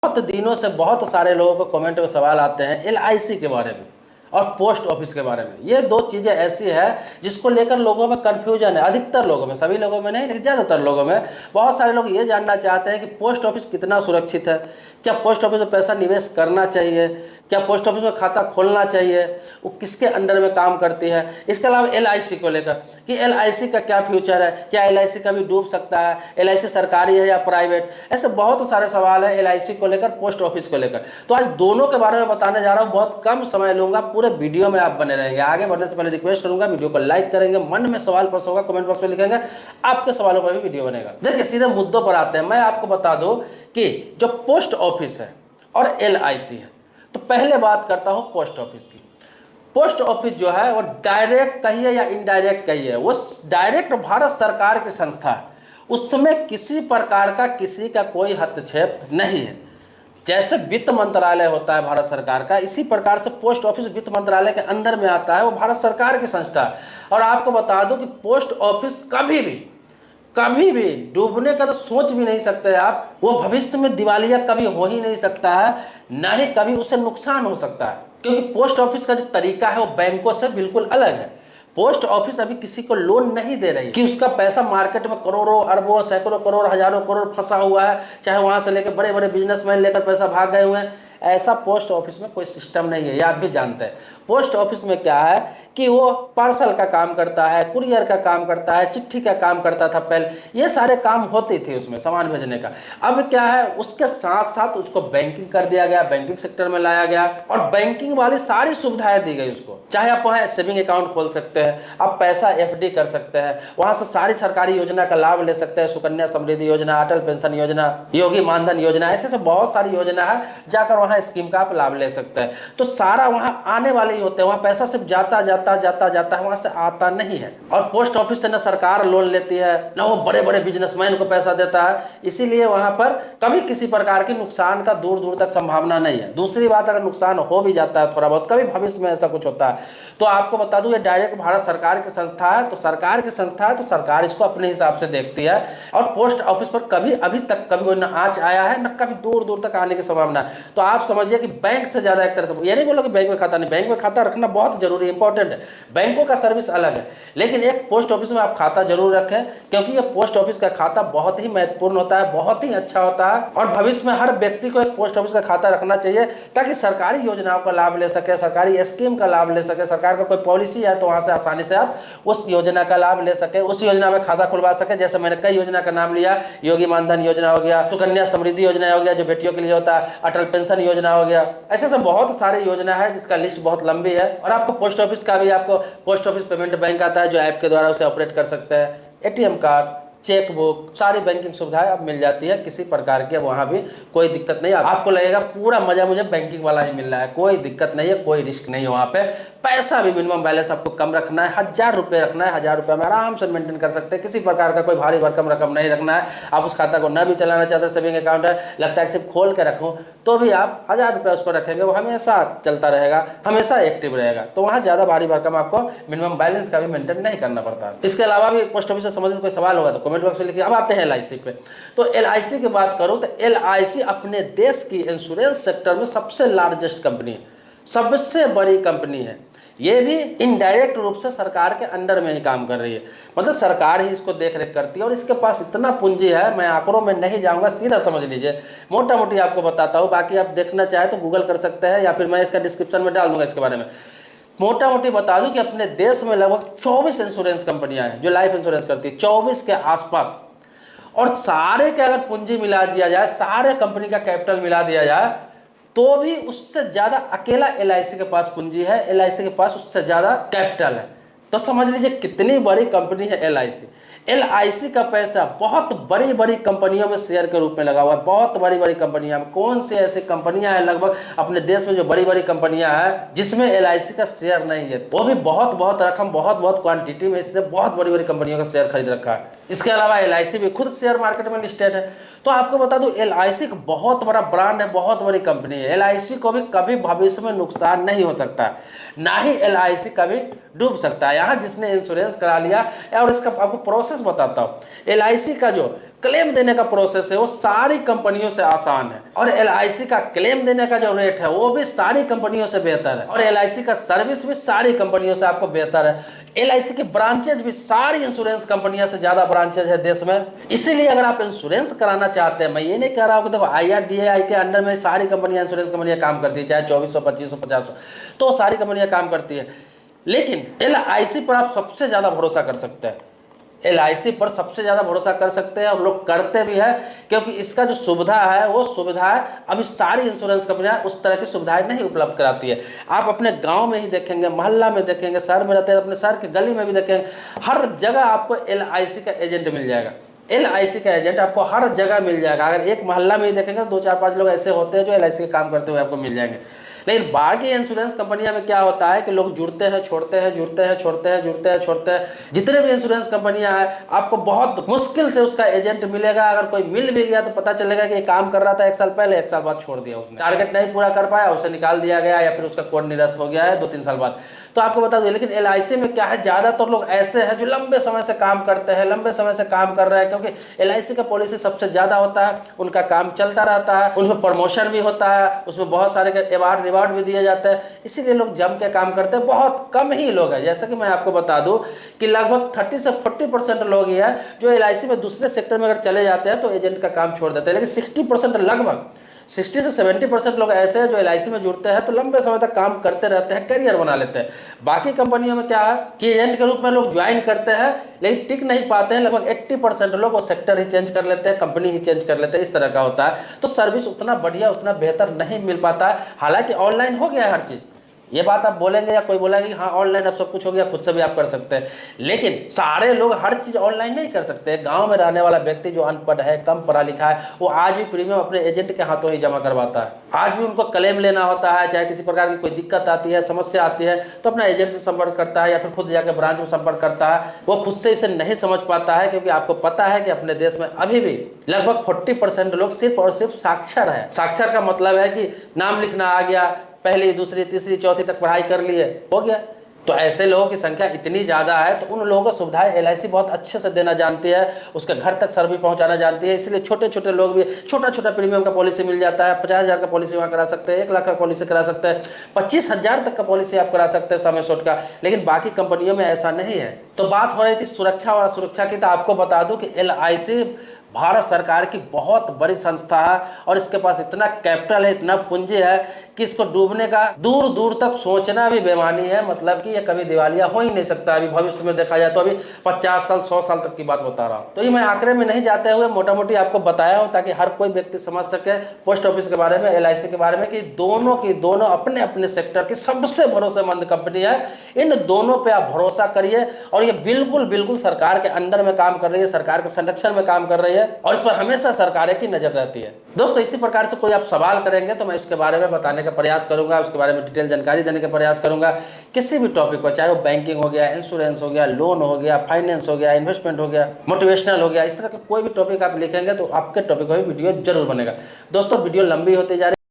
बहुत दिनों से बहुत सारे लोगों को कमेंट में सवाल आते हैं एलआईसी के बारे में और पोस्ट ऑफिस के बारे में। ये दो चीज़ें ऐसी है जिसको लेकर लोगों में कन्फ्यूजन है, अधिकतर लोगों में, सभी लोगों में नहीं लेकिन ज़्यादातर लोगों में। बहुत सारे लोग ये जानना चाहते हैं कि पोस्ट ऑफिस कितना सुरक्षित है, क्या पोस्ट ऑफिस में पैसा निवेश करना चाहिए, क्या पोस्ट ऑफिस में खाता खोलना चाहिए, वो किसके अंडर में काम करती है। इसके अलावा एलआईसी को लेकर कि एलआईसी का क्या फ्यूचर है, क्या एलआईसी कभी डूब सकता है, एलआईसी सरकारी है या प्राइवेट, ऐसे बहुत सारे सवाल है एलआईसी को लेकर, पोस्ट ऑफिस को लेकर। तो आज दोनों के बारे में बताने जा रहा हूँ, बहुत कम समय लूंगा, पूरे वीडियो में आप बने रहेंगे। आगे बढ़ने से पहले रिक्वेस्ट करूंगा वीडियो को लाइक करेंगे, मन में सवाल प्रश्न होगा कमेंट बॉक्स में लिखेंगे, आपके सवालों पर भी वीडियो बनेगा। देखिए सीधे मुद्दों पर आते हैं। मैं आपको बता दूं कि जो पोस्ट ऑफिस है और एलआईसी है, तो पहले बात करता हूं पोस्ट ऑफिस की। पोस्ट ऑफिस जो है वो डायरेक्ट कहिए या इनडायरेक्ट कहिए, वो डायरेक्ट भारत सरकार की संस्था है, उसमें किसी प्रकार का किसी का कोई हस्तक्षेप नहीं है। जैसे वित्त मंत्रालय होता है भारत सरकार का, इसी प्रकार से पोस्ट ऑफिस वित्त मंत्रालय के अंदर में आता है, वो भारत सरकार की संस्था है। और आपको बता दूं कि पोस्ट ऑफिस कभी भी डूबने का तो सोच भी नहीं सकते आप, वो भविष्य में दिवालिया कभी हो ही नहीं सकता है, ना ही कभी उसे नुकसान हो सकता है, क्योंकि पोस्ट ऑफिस का जो तरीका है वो बैंकों से बिल्कुल अलग है। पोस्ट ऑफिस अभी किसी को लोन नहीं दे रही कि उसका पैसा मार्केट में करोड़ों अरबों सैकड़ों करोड़ हजारों करोड़ फंसा हुआ है, चाहे वहां से लेकर बड़े बड़े बिजनेसमैन लेकर पैसा भाग गए हुए हैं। ऐसा पोस्ट ऑफिस में कोई सिस्टम नहीं है, ये आप भी जानते हैं। पोस्ट ऑफिस में क्या है कि वो पार्सल का काम करता है, कुरियर का काम करता है, चिट्ठी का काम करता था पहले, ये सारे काम होते थे उसमें सामान भेजने का। अब क्या है, उसके साथ साथ उसको बैंकिंग कर दिया गया, बैंकिंग सेक्टर में लाया गया और बैंकिंग वाली सारी सुविधाएं दी गई उसको। चाहे आप वहाँ सेविंग अकाउंट खोल सकते हैं, आप पैसा एफडी कर सकते हैं, वहां से सारी सरकारी योजना का लाभ ले सकते हैं, सुकन्या समृद्धि योजना, अटल पेंशन योजना, योगी मानधन योजना, ऐसे बहुत सारी योजना है, जाकर वहां स्कीम का आप लाभ ले सकते हैं। तो सारा वहां आने वाले ही होते हैं, वहां पैसा सिर्फ जाता है, वहां से आता नहीं है। और पोस्ट ऑफिस से न सरकार लोन लेती है, न वो बड़े बड़े बिजनेसमैन को पैसा देता है, इसीलिए वहां पर कभी किसी प्रकार की नुकसान का दूर दूर तक संभावना नहीं है। दूसरी बात, अगर नुकसान हो भी जाता है थोड़ा बहुत, कभी भविष्य में ऐसा कुछ होता है, तो आपको बता दूं ये डायरेक्ट भारत सरकार की संस्था है। तो सरकार की संस्था है तो सरकार इसको अपने हिसाब से देखती है। और पोस्ट ऑफिस पर कभी अभी तक कभी कोई न आँच आया है, न कभी दूर दूर तक आने की संभावना है। तो आप समझिए कि बैंक से ज्यादा एक तरह से, ये नहीं बोलो कि बैंक में खाता नहीं, बैंक में खाता रखना बहुत जरूरी इंपॉर्टेंट है, बैंकों का सर्विस अलग है, लेकिन एक पोस्ट ऑफिस में आप खाता जरूर रखें, क्योंकि ये पोस्ट ऑफिस का खाता बहुत ही महत्वपूर्ण होता है, बहुत ही अच्छा होता है। और भविष्य में हर व्यक्ति को एक पोस्ट ऑफिस का खाता रखना चाहिए, ताकि सरकारी योजनाओं का लाभ ले सके, सरकारी स्कीम का लाभ ले सके, सरकार का कोई पॉलिसी है तो वहां से आसानी से आप उस योजना का लाभ ले सके, उस योजना में खाता खुलवा सके। जैसे मैंने कई योजना का नाम लिया, योगी मानधन योजना हो गया, सुकन्या समृद्धि योजना हो गया जो बेटियों के लिए होता है, अटल पेंशन योजना हो गया, ऐसे बहुत सारी योजना है जिसका लिस्ट बहुत लंबी है। और आपको पोस्ट ऑफिस का भी, आपको पोस्ट ऑफिस पेमेंट बैंक आता है जो ऐप के द्वारा उसे ऑपरेट कर सकते हैं, एटीएम कार्ड, चेक बुक, सारी बैंकिंग सुविधाएं अब मिल जाती है, किसी प्रकार की वहां भी कोई दिक्कत नहीं। आपको लगेगा पूरा मजा मुझे बैंकिंग वाला ही मिल रहा है, कोई दिक्कत नहीं है, कोई रिस्क नहीं है वहां पे। पैसा भी मिनिमम बैलेंस आपको कम रखना है, 1000 रुपये रखना है, 1000 रुपये में आराम से मेंटेन कर सकते हैं, किसी प्रकार का कोई भारी भरकम रकम नहीं रखना है। आप उस खाता को न भी चलाना चाहते, सेविंग अकाउंट है, लगता है कि सिर्फ खोल के रखूँ, तो भी आप 1000 रुपये उस पर रखेंगे, वो हमेशा चलता रहेगा, हमेशा एक्टिव रहेगा। तो वहाँ ज़्यादा भारी भरकम आपको मिनिमम बैलेंस का भी मेंटेन नहीं करना पड़ता। इसके अलावा भी पोस्ट ऑफिस से संबंधित कोई सवाल होगा तो कमेंट बॉक्स में लिखिए। अब आते हैं एलआईसी पे। तो एलआईसी की बात करूँ तो एलआईसी अपने देश की इंश्योरेंस सेक्टर में सबसे लार्जेस्ट कंपनी है, सबसे बड़ी कंपनी है। ये भी इनडायरेक्ट रूप से सरकार के अंडर में ही काम कर रही है, मतलब सरकार ही इसको देख रेख करती है। और इसके पास इतना पूंजी है, मैं आंकड़ों में नहीं जाऊंगा, सीधा समझ लीजिए, मोटा मोटी आपको बताता हूँ, बाकी आप देखना चाहे तो गूगल कर सकते हैं, या फिर मैं इसका डिस्क्रिप्शन में डाल दूंगा इसके बारे में। मोटा मोटी बता दूं कि अपने देश में लगभग 24 इंश्योरेंस कंपनियां हैं जो लाइफ इंश्योरेंस करती है, 24 के आसपास। और सारे के अगर पूंजी मिला दिया जाए, सारे कंपनी का कैपिटल मिला दिया जाए, तो भी उससे ज्यादा अकेला एलआईसी के पास पूंजी है, एलआईसी के पास उससे ज्यादा कैपिटल है। तो समझ लीजिए कितनी बड़ी कंपनी है एलआईसी। एलआईसी का पैसा बहुत बड़ी बड़ी कंपनियों में शेयर के रूप में लगा हुआ है, बहुत बड़ी बड़ी कंपनियां। कौन सी ऐसी कंपनियां हैं लगभग अपने देश में जो बड़ी बड़ी कंपनियां हैं जिसमें एलआईसी का शेयर नहीं है, वो भी बहुत रकम, बहुत क्वांटिटी में इसने बहुत बड़ी बड़ी कंपनियों का शेयर खरीद रखा है। इसके अलावा एलआईसी भी खुद शेयर मार्केट में लिस्टेड है। तो आपको बता दूं एलआईसी एक बहुत बड़ा ब्रांड है, बहुत बड़ी कंपनी है। एलआईसी को भी कभी भविष्य में नुकसान नहीं हो सकता, ना ही एलआईसी कभी डूब सकता है। यहाँ जिसने इंश्योरेंस करा लिया, और इसका आपको प्रोसेस बताता हूँ। एलआईसी का जो क्लेम देने का प्रोसेस है वो सारी कंपनियों से आसान है, और LIC का क्लेम देने का जो रेट है वो भी सारी कंपनियों से बेहतर है, और LIC का सर्विस भी सारी कंपनियों से आपको बेहतर है। LIC के ब्रांचेज भी सारी इंश्योरेंस कंपनियों से ज्यादा ब्रांचेज है देश में। इसीलिए अगर आप इंश्योरेंस कराना चाहते हैं, मैं ये नहीं कह रहा हूँ कि देखो IRDAI के अंडर में सारी कंपनियां इंश्योरेंस कंपनियां काम करती है, चाहे 2400, 2500, 5000, तो सारी कंपनियां काम करती है, लेकिन LIC पर आप सबसे ज्यादा भरोसा कर सकते हैं। LIC पर सबसे ज़्यादा भरोसा कर सकते हैं, और लोग करते भी हैं, क्योंकि इसका जो सुविधा है वो सुविधाएं अभी सारी इंश्योरेंस कंपनियां उस तरह की सुविधाएं नहीं उपलब्ध कराती है। आप अपने गांव में ही देखेंगे, मोहल्ला में देखेंगे, शहर में रहते हैं अपने शहर की गली में भी देखेंगे, हर जगह आपको LIC का एजेंट मिल जाएगा। LIC का एजेंट आपको हर जगह मिल जाएगा। अगर एक मोहल्ला में ही देखेंगे तो 2-4-5 लोग ऐसे होते हैं जो LIC के काम करते हुए आपको मिल जाएंगे। लेकिन बाकी इंश्योरेंस कंपनियां में क्या होता है कि लोग जुड़ते हैं, छोड़ते हैं, जुड़ते हैं, छोड़ते हैं, जुड़ते हैं, छोड़ते हैं। जितने भी इंश्योरेंस कंपनियां हैं, आपको बहुत मुश्किल से उसका एजेंट मिलेगा। अगर कोई मिल भी गया तो पता चलेगा कि ये काम कर रहा था 1 साल पहले, 1 साल बाद छोड़ दिया, उसने टारगेट नहीं पूरा कर पाया, उसे निकाल दिया गया, या फिर उसका कोड निरस्त हो गया है 2-3 साल बाद। तो आपको बता दूं, लेकिन LIC में क्या है, ज्यादातर लोग ऐसे हैं जो लंबे समय से काम करते हैं, लंबे समय से काम कर रहे हैं, क्योंकि LIC का पॉलिसी सबसे ज्यादा होता है, उनका काम चलता रहता है, उनमें प्रमोशन भी होता है, उसमें बहुत सारे अवार्ड रिवार्ड भी दिए जाते हैं, इसीलिए लोग जम के काम करते हैं। बहुत कम ही लोग हैं, जैसे कि मैं आपको बता दूं कि लगभग 30 से 40% लोग ही हैं जो LIC में दूसरे सेक्टर में अगर चले जाते हैं तो एजेंट का काम छोड़ देते हैं, लेकिन 60% लगभग 60 से 70% लोग ऐसे हैं जो LIC में जुड़ते हैं तो लंबे समय तक काम करते रहते हैं, करियर बना लेते हैं। बाकी कंपनियों में क्या है कि एजेंट के रूप में लोग ज्वाइन करते हैं लेकिन टिक नहीं पाते हैं। लगभग 80% लोग वो सेक्टर ही चेंज कर लेते हैं, कंपनी ही चेंज कर लेते हैं, इस तरह का होता है। तो सर्विस उतना बढ़िया, उतना बेहतर नहीं मिल पाता है। हालांकि ऑनलाइन हो गया है हर चीज़, ये बात आप बोलेंगे या कोई बोलेगा कि हाँ ऑनलाइन अब सब कुछ हो गया, खुद से भी आप कर सकते हैं, लेकिन सारे लोग हर चीज़ ऑनलाइन नहीं कर सकते। गांव में रहने वाला व्यक्ति जो अनपढ़ है, कम पढ़ा लिखा है, वो आज भी प्रीमियम अपने एजेंट के हाथों ही जमा करवाता है। आज भी उनको क्लेम लेना होता है, चाहे किसी प्रकार की कोई दिक्कत आती है, समस्या आती है, तो अपना एजेंट से संपर्क करता है या फिर खुद जाकर ब्रांच में संपर्क करता है। वो खुद से इसे नहीं समझ पाता है, क्योंकि आपको पता है कि अपने देश में अभी भी लगभग 40% लोग सिर्फ और सिर्फ साक्षर है। साक्षर का मतलब है कि नाम लिखना आ गया, पहली, दूसरी, तीसरी, चौथी तक पढ़ाई कर ली है, हो गया। तो ऐसे लोगों की संख्या इतनी ज़्यादा है, तो उन लोगों को सुविधाएं LIC बहुत अच्छे से देना जानती है, उसके घर तक सर्विस पहुंचाना जानती है। इसलिए छोटे छोटे लोग भी छोटा छोटा प्रीमियम का पॉलिसी मिल जाता है। 50,000 का पॉलिसी वहाँ करा सकते हैं, 1 लाख का पॉलिसी करा सकते हैं, 25,000 तक का पॉलिसी आप करा सकते हैं समय शॉर्ट का। लेकिन बाकी कंपनियों में ऐसा नहीं है। तो बात हो रही थी सुरक्षा और सुरक्षा की, तो आपको बता दूं कि LIC भारत सरकार की बहुत बड़ी संस्था है, और इसके पास इतना कैपिटल है, इतना पूंजी है कि इसको डूबने का दूर दूर तक सोचना भी बेमानी है। मतलब कि ये कभी दिवालिया हो ही नहीं सकता। अभी भविष्य में देखा जाए तो अभी 50 साल 100 साल तक की बात बता रहा हूँ। तो ये मैं आंकड़े में नहीं जाते हुए मोटा मोटी आपको बताया हूँ, ताकि हर कोई व्यक्ति समझ सके पोस्ट ऑफिस के बारे में, LIC के बारे में, कि दोनों की दोनों अपने अपने सेक्टर की सबसे भरोसेमंद कंपनी है। इन दोनों पे आप भरोसा करिए, और ये बिल्कुल बिल्कुल सरकार के अंडर में काम कर रही है, सरकार के संरक्षण में काम कर रही है, और इस पर हमेशा सरकार की नजर रहती है। दोस्तों, इसी प्रकार से कोई आप सवाल करेंगे तो मैं इसके बारे में बताने का प्रयास करूंगा, उसके बारे में डिटेल जानकारी देने का प्रयास करूंगा। किसी भी टॉपिक पर, चाहे वो बैंकिंग हो गया, इंश्योरेंस हो गया, लोन हो गया, फाइनेंस हो गया, इन्वेस्टमेंट हो गया, मोटिवेशनल हो गया, इस तरह का कोई भी टॉपिक आप लिखेंगे तो आपके टॉपिक पर वीडियो जरूर बनेगा। दोस्तों, वीडियो लंबी होती जा रही है।